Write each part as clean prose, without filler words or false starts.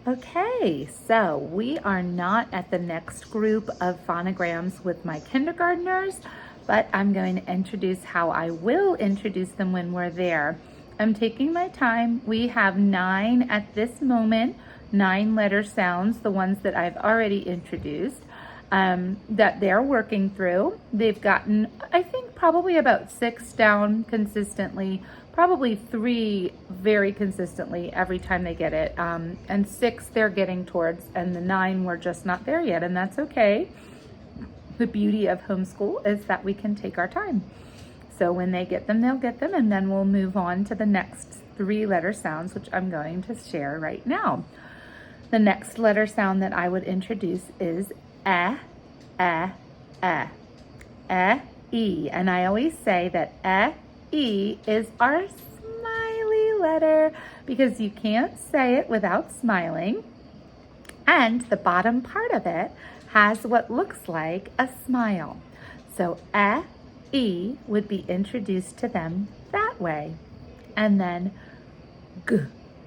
Okay, so we are not at the next group of phonograms with my kindergartners, but I'm going to introduce how I will introduce them when we're there. I'm taking my time. We have 9 at this moment, 9 letter sounds, the ones that I've already introduced, that they're working through. They've gotten, I think, probably about 6 down consistently, probably 3 very consistently every time they get it, and 6 they're getting towards, and the 9 we're just not there yet, and that's okay. The beauty of homeschool is that we can take our time. So when they get them, they'll get them, and then we'll move on to the next 3 letter sounds, which I'm going to share right now. The next letter sound that I would introduce is eh, eh, eh, eh, e, and I always say that eh, E is our smiley letter because you can't say it without smiling. And the bottom part of it has what looks like a smile. So E would be introduced to them that way. And then g,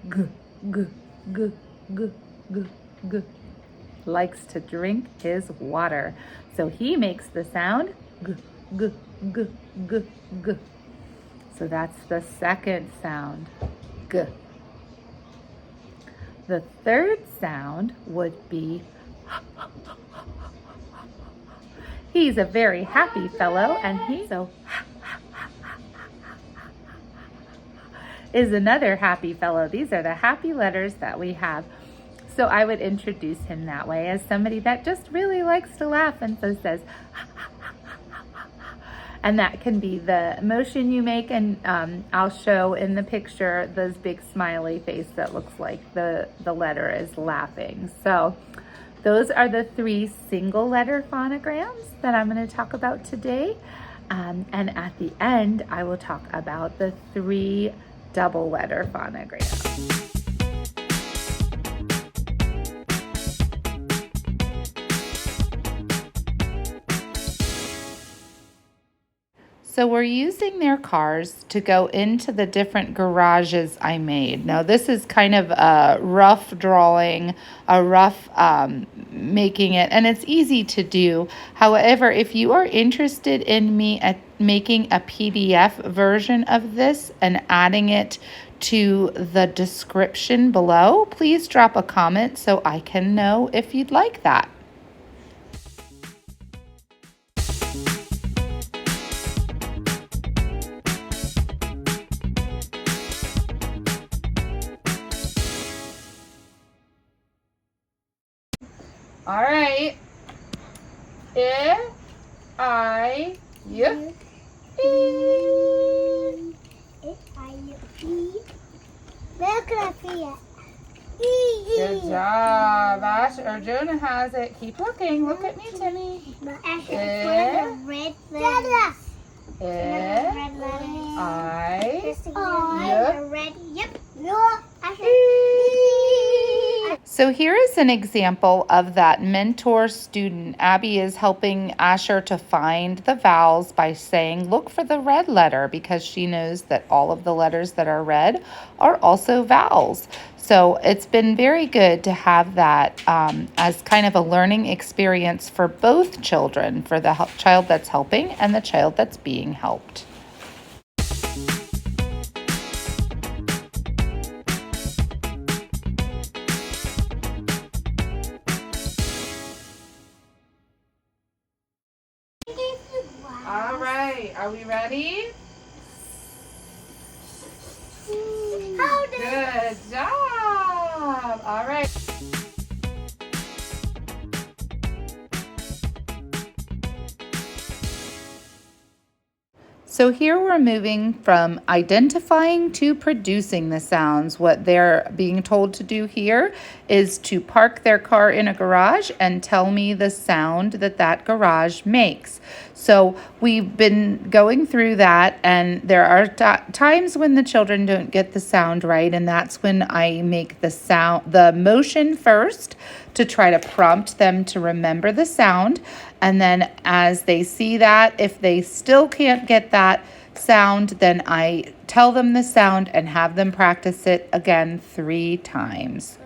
g, g, g, g, g, g, likes to drink his water. So he makes the sound g, g, g, g, g. So that's the second sound, g. The third sound would be he's a very happy fellow, and he so is another happy fellow. These are the happy letters that we have. So I would introduce him that way as somebody that just really likes to laugh and so says and that can be the motion you make, and I'll show in the picture this big smiley face that looks like the letter is laughing. So those are the 3 single letter phonograms that I'm going to talk about today. And at the end, I will talk about the 3 double letter phonograms. So we're using their cars to go into the different garages I made. Now this is kind of a rough drawing, a rough making it, and it's easy to do. However, if you are interested in me at making a PDF version of this and adding it to the description below, please drop a comment so I can know if you'd like that. All right. I, U, E. Good job, Ash. Or Jonah has it. Keep looking. Look at me, Timmy. So here is an example of that mentor student. Abby is helping Asher to find the vowels by saying, look for the red letter, because she knows that all of the letters that are red are also vowels. So it's been very good to have that as kind of a learning experience for both children, for the child that's helping and the child that's being helped. All right, are we ready? Good job. All right. So here we're moving from identifying to producing the sounds. What they're being told to do here is to park their car in a garage and tell me the sound that that garage makes. So we've been going through that, and there are times when the children don't get the sound right, and that's when I make the motion first to try to prompt them to remember the sound. And then as they see that, if they still can't get that sound, then I tell them the sound and have them practice it again 3 times.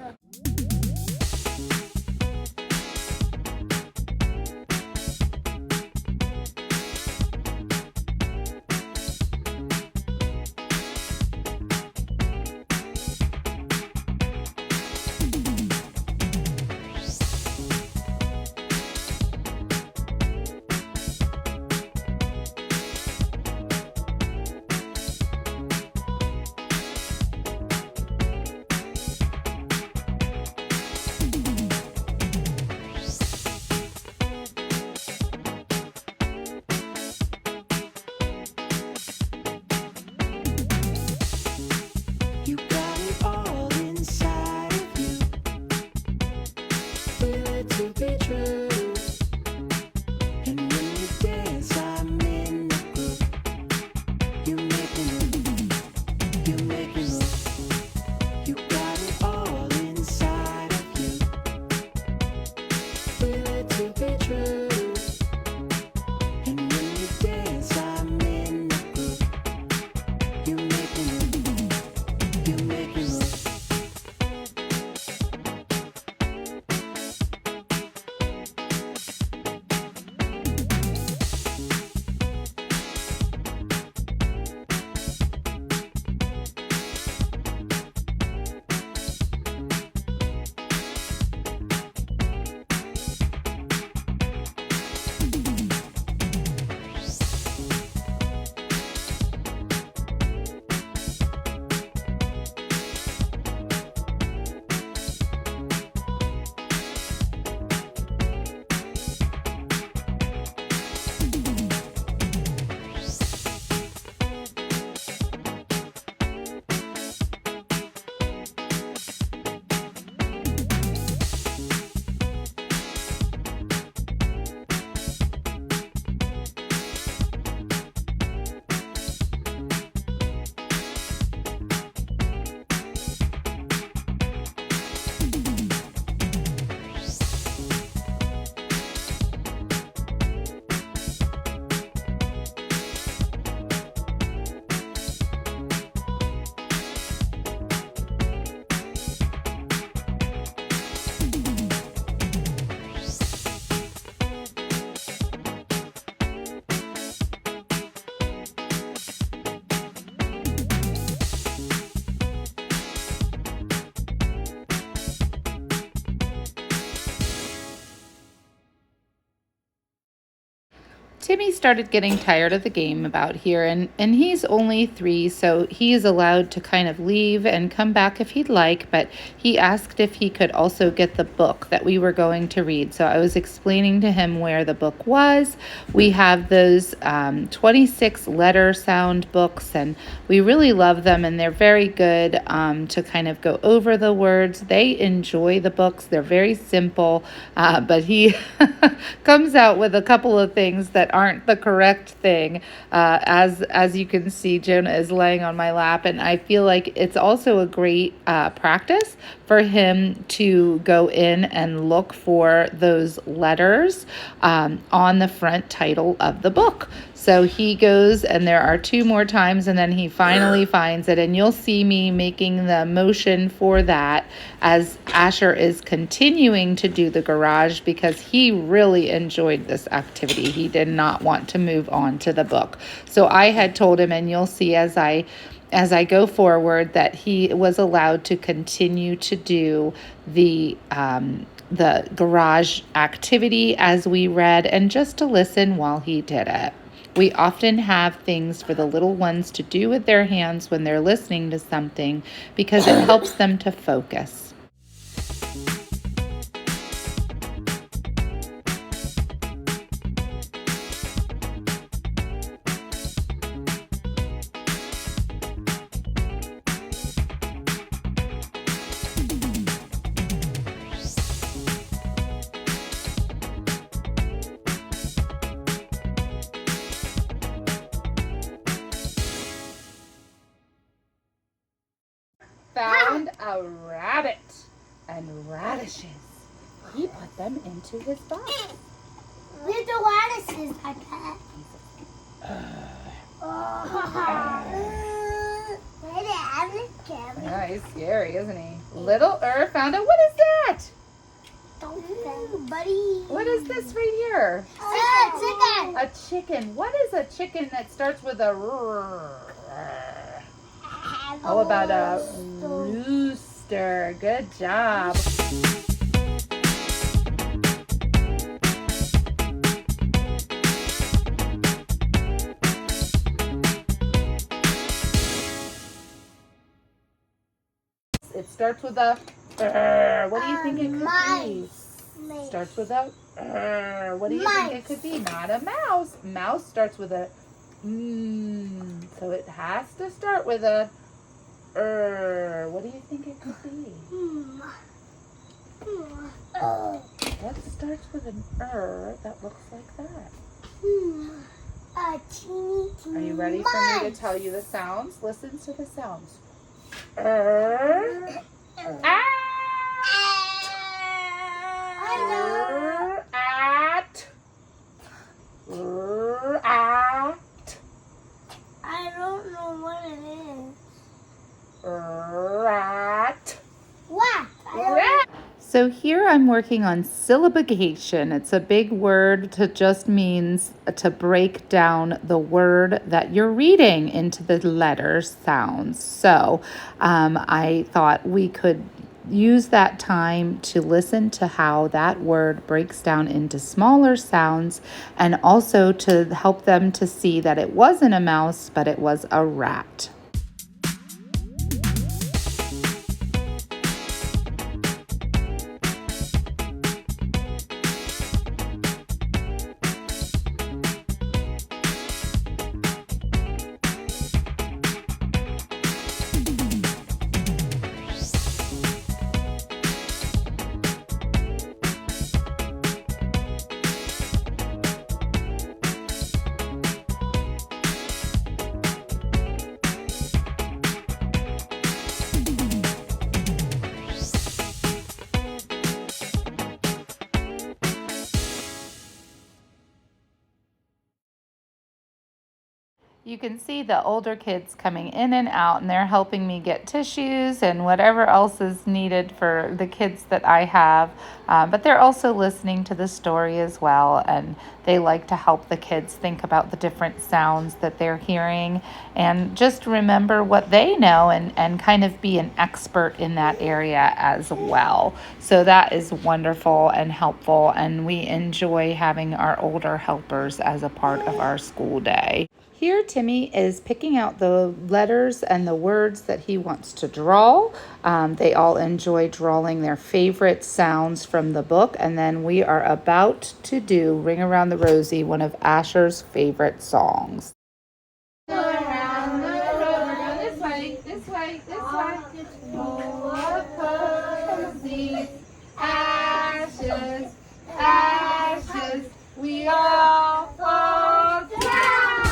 Timmy started getting tired of the game about here, and he's only 3, so he is allowed to kind of leave and come back if he'd like, but he asked if he could also get the book that we were going to read. So I was explaining to him where the book was. We have those 26 letter sound books, and we really love them, and they're very good to kind of go over the words. They enjoy the books. They're very simple, but he comes out with a couple of things that aren't the correct thing. As you can see, Jonah is laying on my lap, and I feel like it's also a great practice for him to go in and look for those letters on the front title of the book. So he goes, and there are 2 more times, and then he finally finds it. And you'll see me making the motion for that as Asher is continuing to do the garage, because he really enjoyed this activity. He did not want to move on to the book. So I had told him, and you'll see as I go forward, that he was allowed to continue to do the garage activity as we read, and just to listen while he did it. We often have things for the little ones to do with their hands when they're listening to something, because it helps them to focus. Found a rabbit and radishes. He put them into his box. Where's the radishes, I bet? Yeah, he's scary, isn't he? Little found a, what is that? Buddy. What is this right here? Chicken. A chicken. What is a chicken that starts with a How about a rooster? Good job. It starts with a what do you think it could be? Starts with a what do you think it could be? Not a mouse. Mouse starts with a so it has to start with a what do you think it could be? What starts with an that looks like that? Are you ready for me to tell you the sounds? Listen to the sounds. At. I don't know what it is. Rat. What? So here I'm working on syllabication. It's a big word that just means to break down the word that you're reading into the letter sounds. So I thought we could use that time to listen to how that word breaks down into smaller sounds, and also to help them to see that it wasn't a mouse, but it was a rat. You can see the older kids coming in and out, and they're helping me get tissues and whatever else is needed for the kids that I have. But they're also listening to the story as well, and they like to help the kids think about the different sounds that they're hearing and just remember what they know and kind of be an expert in that area as well. So that is wonderful and helpful, and we enjoy having our older helpers as a part of our school day. Here, Timmy is picking out the letters and the words that he wants to draw. They all enjoy drawing their favorite sounds from the book. And then we are about to do Ring Around the Rosie, one of Asher's favorite songs. Around the road, we're going this way, this way, this way. Full of posies, ashes, ashes, we all fall down.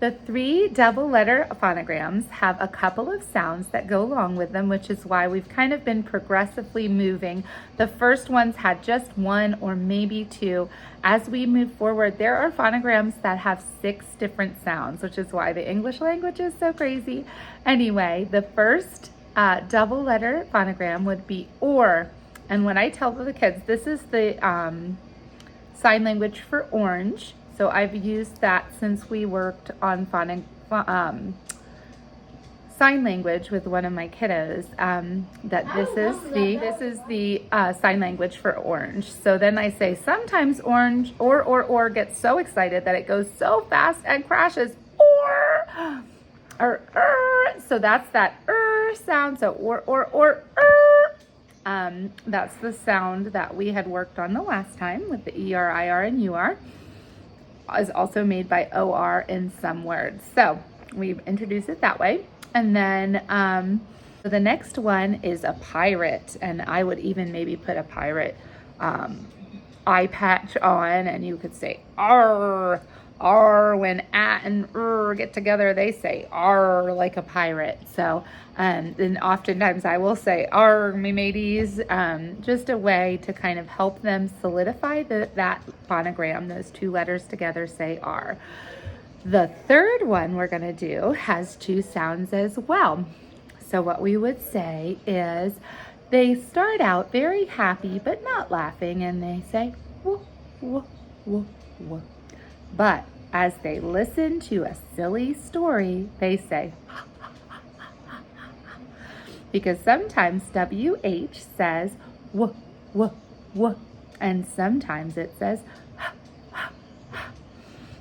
The 3 double letter phonograms have a couple of sounds that go along with them, which is why we've kind of been progressively moving. The first ones had just 1 or maybe 2. As we move forward, there are phonograms that have 6 different sounds, which is why the English language is so crazy. Anyway, the first double letter phonogram would be OR. And when I tell the kids, this is the sign language for orange. So I've used that since we worked on sign language with one of my kiddos. That this is the sign language for orange. So then I say sometimes orange or gets so excited that it goes so fast and crashes or so that's that sound. So or. That's the sound that we had worked on the last time with the ER, IR, and UR. Is also made by OR in some words. So we've introduced it that way. And then the next one is a pirate. And I would even maybe put a pirate eye patch on, and you could say R. R, when at and get together, they say R like a pirate. So and oftentimes I will say R, me mateys, just a way to kind of help them solidify that phonogram. Those 2 letters together say R. The third one we're going to do has 2 sounds as well. So what we would say is they start out very happy but not laughing, and they say woo, woo, woo, woo. But as they listen to a silly story, they say because sometimes WH says wh, wh, wh, and sometimes it says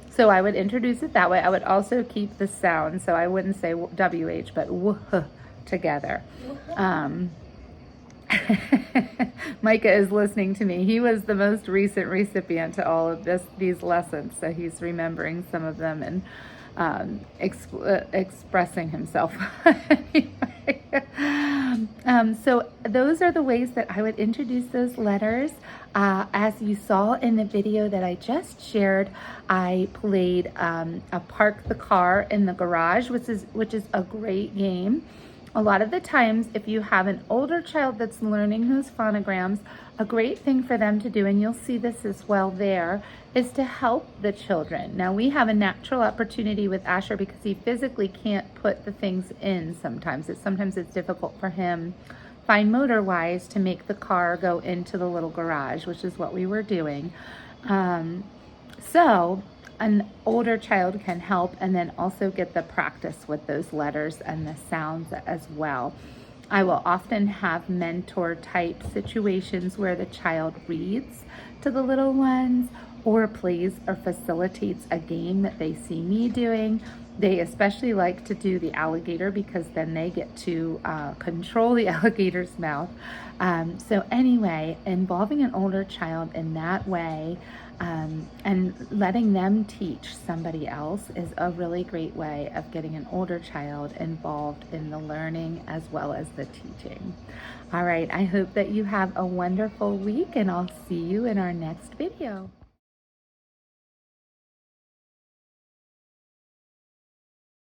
so I would introduce it that way. I would also keep the sound, so I wouldn't say WH, but wh together. Micah is listening to me. He was the most recent recipient to all of these lessons, so he's remembering some of them and expressing himself. So those are the ways that I would introduce those letters. As you saw in the video that I just shared, I played a Park the Car in the Garage, which is a great game. A lot of the times, if you have an older child that's learning those phonograms, a great thing for them to do, and you'll see this as well there, is to help the children. Now, we have a natural opportunity with Asher because he physically can't put the things in sometimes. Sometimes it's difficult for him, fine motor-wise, to make the car go into the little garage, which is what we were doing. So an older child can help and then also get the practice with those letters and the sounds as well. I will often have mentor type situations where the child reads to the little ones or plays or facilitates a game that they see me doing. They especially like to do the alligator because then they get to control the alligator's mouth. So anyway, involving an older child in that way and letting them teach somebody else is a really great way of getting an older child involved in the learning as well as the teaching. All right, I hope that you have a wonderful week, and I'll see you in our next video.